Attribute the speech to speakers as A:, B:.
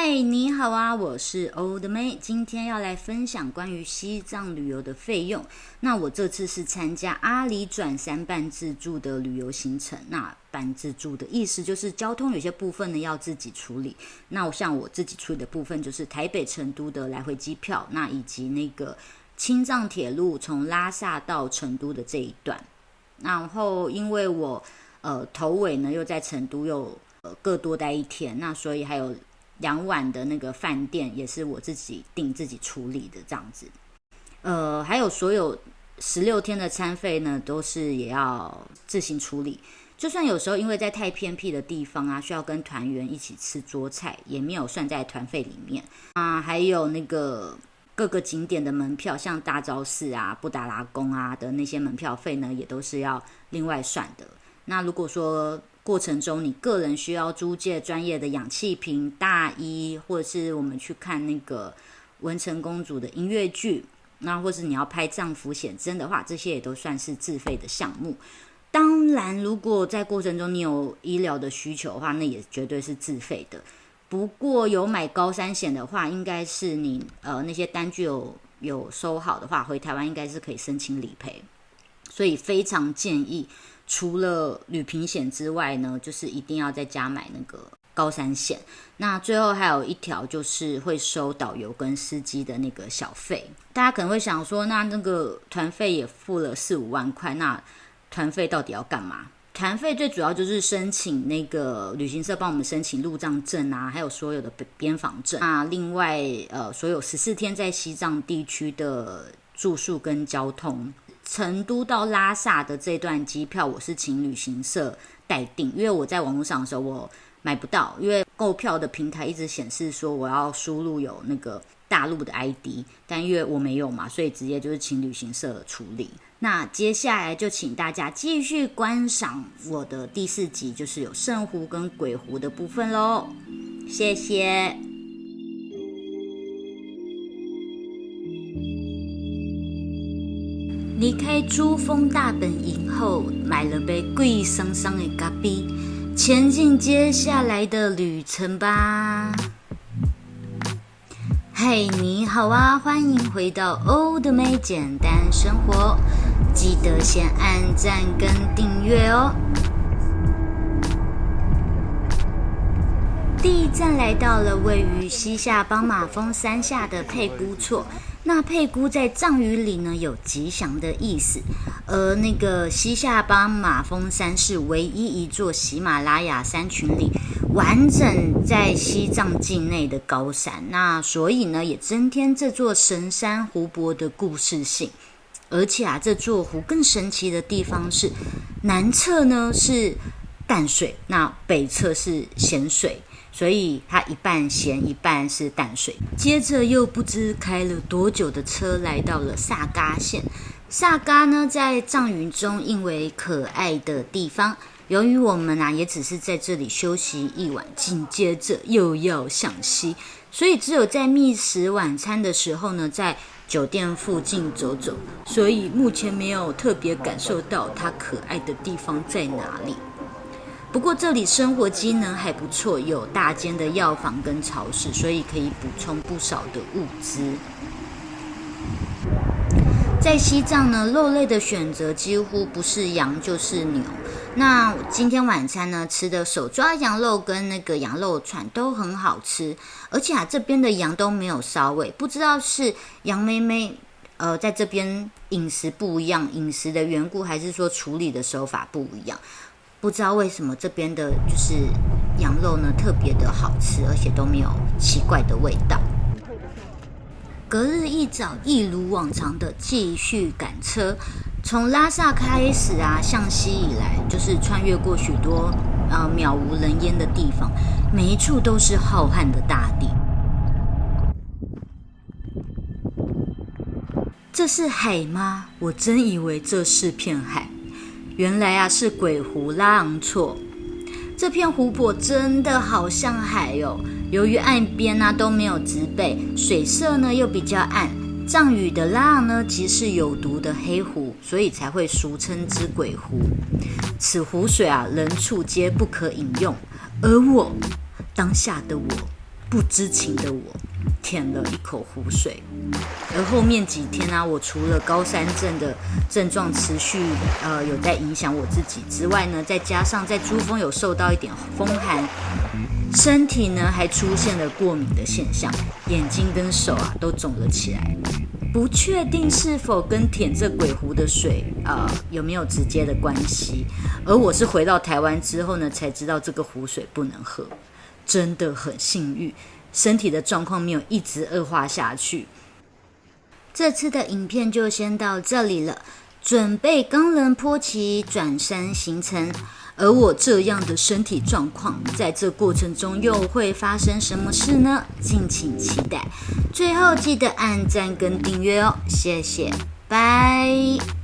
A: 嗨，你好啊，我是欧的妹，今天要来分享关于西藏旅游的费用。那我这次是参加阿里转山办自助的旅游行程。那办自助的意思就是交通有些部分呢要自己处理。那像我自己处理的部分就是台北成都的来回机票，那以及那个青藏铁路从拉萨到成都的这一段。然后因为我头尾呢又在成都又各多待一天，那所以还有2晚的那个饭店也是我自己订自己处理的这样子。还有所有16天的餐费呢都是也要自行处理。就算有时候因为在太偏僻的地方啊，需要跟团员一起吃桌菜，也没有算在团费里面啊。还有那个各个景点的门票，像大昭寺啊、布达拉宫啊的那些门票费呢，也都是要另外算的。那如果说过程中你个人需要租借专业的氧气瓶、大衣，或者是我们去看那个文成公主的音乐剧，那或是你要拍藏服写真的话，这些也都算是自费的项目。当然如果在过程中你有医疗的需求的话，那也绝对是自费的。不过有买高山险的话，应该是你那些单据有收好的话，回台湾应该是可以申请理赔。所以非常建议除了旅平险之外呢，就是一定要再加买那个高山险。那最后还有一条就是会收导游跟司机的那个小费。大家可能会想说，那个团费也付了4-5万块，那团费到底要干嘛？团费最主要就是申请那个旅行社帮我们申请入藏证啊，还有所有的边防证啊。另外所有14天在西藏地区的住宿跟交通。成都到拉萨的这段机票我是请旅行社代订，因为我在网络上的时候我买不到，因为购票的平台一直显示说我要输入有那个大陆的 ID， 但因为我没有嘛，所以直接就是请旅行社处理。那接下来就请大家继续观赏我的第4集，就是有圣湖跟鬼湖的部分咯，谢谢。离开珠峰大本营后，买了杯贵桑桑的咖啡，前进接下来的旅程吧。嘿，你好啊，欢迎回到欧的妹简单生活，记得先按赞跟订阅哦。第一站来到了位于西夏邦马峰山下的佩姑措。那佩姑在藏语里呢有吉祥的意思，而那个西夏邦马峰山是唯一一座喜马拉雅山群里完整在西藏境内的高山，那所以呢也增添这座神山湖泊的故事性。而且这座湖更神奇的地方是，南侧呢是淡水，那北侧是咸水，所以它一半咸一半是淡水。接着又不知开了多久的车来到了萨嘎县。萨嘎呢在藏语中意为可爱的地方，由于我们也只是在这里休息一晚，紧接着又要向西，所以只有在觅食晚餐的时候呢在酒店附近走走，所以目前没有特别感受到它可爱的地方在哪里。不过这里生活机能还不错，有大间的药房跟超市，所以可以补充不少的物资。在西藏呢，肉类的选择几乎不是羊就是牛。那今天晚餐呢吃的手抓羊肉跟那个羊肉串都很好吃，而且这边的羊都没有骚味，不知道是羊妹妹在这边饮食不一样，饮食的缘故，还是说处理的手法不一样。不知道为什么这边的就是羊肉呢特别的好吃，而且都没有奇怪的味道。隔日一早，一如往常的继续赶车，从拉萨开始向西以来，就是穿越过许多渺无人烟的地方，每一处都是浩瀚的大地。这是海吗？我真以为这是片海。原来是鬼湖拉昂措。这片湖泊真的好像海哦，由于岸边都没有植被，水色呢又比较暗，藏语的拉昂呢即是有毒的黑湖，所以才会俗称之鬼湖。此湖水人畜皆不可饮用，而我当下的我不知情的我舔了一口湖水。而后面几天啊，我除了高山症的症状持续有在影响我自己之外呢，再加上在珠峰有受到一点风寒，身体呢还出现了过敏的现象，眼睛跟手啊都肿了起来。不确定是否跟舔这鬼湖的水有没有直接的关系。而我是回到台湾之后呢，才知道这个湖水不能喝。真的很幸运，身体的状况没有一直恶化下去。这次的影片就先到这里了，准备冈仁波齐转山行程。而我这样的身体状况，在这过程中又会发生什么事呢？敬请期待。最后记得按赞跟订阅哦，谢谢，拜。